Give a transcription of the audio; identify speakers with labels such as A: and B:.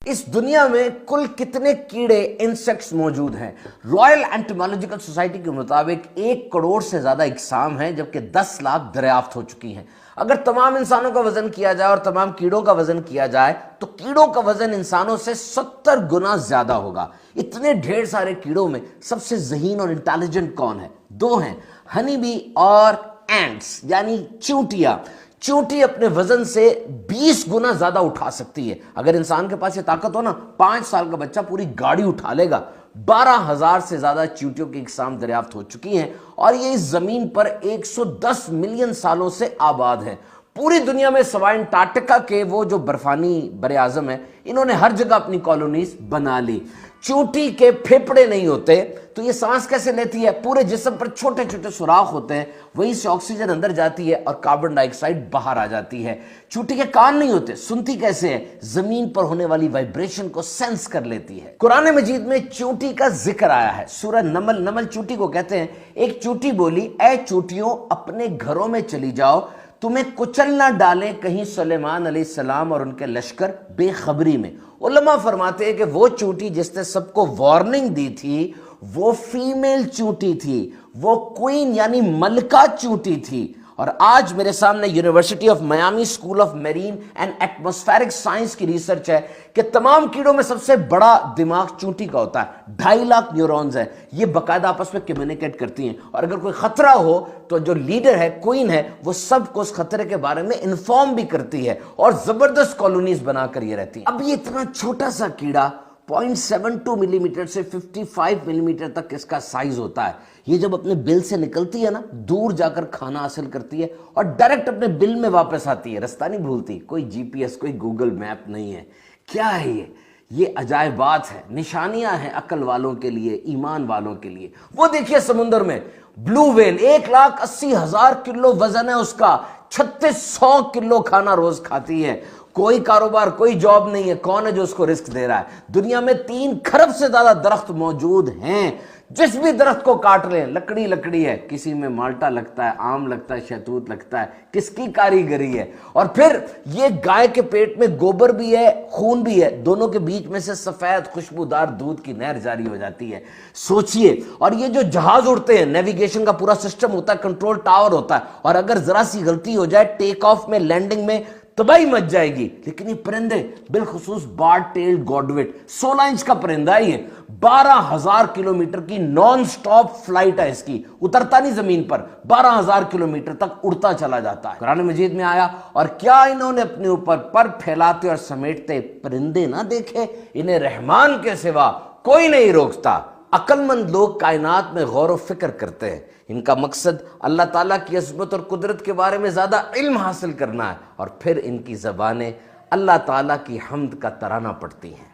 A: اس دنیا میں کل کتنے کیڑے انسیکٹس موجود ہیں؟ رائل انٹومالوجیکل سوسائٹی کے مطابق 1 کروڑ سے زیادہ اقسام ہیں، جبکہ 10 لاکھ دریافت ہو چکی ہیں۔ اگر تمام انسانوں کا وزن کیا جائے اور تمام کیڑوں کا وزن کیا جائے تو کیڑوں کا وزن انسانوں سے 70 گنا زیادہ ہوگا۔ اتنے ڈھیر سارے کیڑوں میں سب سے ذہین اور انٹیلیجنٹ کون ہے؟ 2 ہیں، ہنی بی اور اینٹس یعنی چیونٹیاں۔ چیونٹی اپنے وزن سے 20 گنا زیادہ اٹھا سکتی ہے۔ اگر انسان کے پاس یہ طاقت ہو نا، 5 سال کا بچہ پوری گاڑی اٹھا لے گا۔ 12,000 سے زیادہ چیونٹیوں کی اقسام دریافت ہو چکی ہیں اور یہ اس زمین پر 110 ملین سالوں سے آباد ہیں۔ پوری دنیا میں سوائے انٹارکٹیکا کے وہ جو برفانی بر اعظم ہے، انہوں نے ہر جگہ اپنی کالونیز بنا لی۔ چیونٹی کے پھیپھڑے نہیں ہوتے تو یہ سانس کیسے لیتی ہے؟ پورے جسم پر چھوٹے چھوٹے سوراخ ہوتے ہیں، وہیں سے آکسیجن اندر جاتی ہے اور کاربن ڈائی آکسائڈ باہر آ جاتی ہے۔ چیونٹی کے کان نہیں ہوتے، سنتی کیسے ہے؟ زمین پر ہونے والی وائبریشن کو سینس کر لیتی ہے۔ قرآن مجید میں چیونٹی کا ذکر آیا ہے، سورہ نمل، نمل چیونٹی کو کہتے ہیں۔ ایک چیونٹی بولی، اے چیونٹیوں اپنے گھروں میں چلی جاؤ، تمہیں کچل نہ ڈالیں کہیں سلیمان علیہ السلام اور ان کے لشکر بے خبری میں۔ علماء فرماتے ہیں کہ وہ چیونٹی جس نے سب کو وارننگ دی تھی وہ فیمیل چیونٹی تھی، وہ کوئین یعنی ملکہ چیونٹی تھی۔ اور آج میرے سامنے university of Miami school of marine and atmospheric science کی ریسرچ ہے کہ تمام کیڑوں میں سب سے بڑا دماغ چیونٹی کا ہوتا ہے، 2.5 لاکھ نیورونز ہیں۔ یہ باقاعدہ آپس میں کمیونیکیٹ کرتی ہیں اور اگر کوئی خطرہ ہو تو جو لیڈر ہے، کوئین ہے، وہ سب کو اس خطرے کے بارے میں انفارم بھی کرتی ہے اور زبردست کالونیز بنا کر یہ رہتی ہے۔ اب یہ اتنا چھوٹا سا کیڑا 0.72 ملی میٹر سے 55 ملی میٹر تک اس کا سائز ہوتا ہے۔ یہ جب اپنے بل سے نکلتی ہے نا، دور جا کر کھانا حاصل کرتی ہے اور ڈائریکٹ اپنے بل میں واپس آتی ہے، رستہ نہیں بھولتی، کوئی جی پی ایس، کوئی گوگل میپ نہیں ہے۔ کیا ہے یہ عجائبات ہے، نشانیاں ہیں عقل والوں کے لیے، ایمان والوں کے لیے۔ وہ دیکھیے سمندر میں بلو ویل 1,80,000 کلو وزن ہے اس کا، 3600 کلو کھانا روز کھاتی ہے۔ کوئی کاروبار، کوئی جاب نہیں ہے، کون ہے جو اس کو رسک دے رہا ہے؟ دنیا میں 3 کھرب سے زیادہ درخت موجود ہیں، جس بھی درخت کو کاٹ لیں لکڑی لکڑی ہے، کسی میں مالٹا لگتا ہے، آم لگتا ہے، شہتوت لگتا ہے، کس کی کاریگری ہے؟ اور پھر یہ گائے کے پیٹ میں گوبر بھی ہے، خون بھی ہے، دونوں کے بیچ میں سے سفید خوشبودار دودھ کی نہر جاری ہو جاتی ہے۔ سوچئے، اور یہ جو جہاز اڑتے ہیں، نیویگیشن کا پورا سسٹم ہوتا ہے، کنٹرول ٹاور ہوتا ہے، اور اگر ذرا سی غلطی ہو جائے ٹیک آف میں، لینڈنگ میں، تباہی مچ جائے گی۔ لیکن یہ پرندے، بالخصوص بارڈ ٹیلڈ گوڈوٹ، 16 انچ کا پرندہ ہی ہے، 12,000 کلومیٹر کی نان سٹاپ فلائٹ ہے اس کی، اترتا نہیں زمین پر، 12,000 کلومیٹر تک اڑتا چلا جاتا ہے۔ قرآن مجید میں آیا، اور کیا انہوں نے اپنے اوپر پر پھیلاتے اور سمیٹتے پرندے نہ دیکھے؟ انہیں رحمان کے سوا کوئی نہیں روکتا۔ عقل مند لوگ کائنات میں غور و فکر کرتے ہیں، ان کا مقصد اللہ تعالیٰ کی عظمت اور قدرت کے بارے میں زیادہ علم حاصل کرنا ہے، اور پھر ان کی زبانیں اللہ تعالیٰ کی حمد کا ترانہ پڑھتی ہیں۔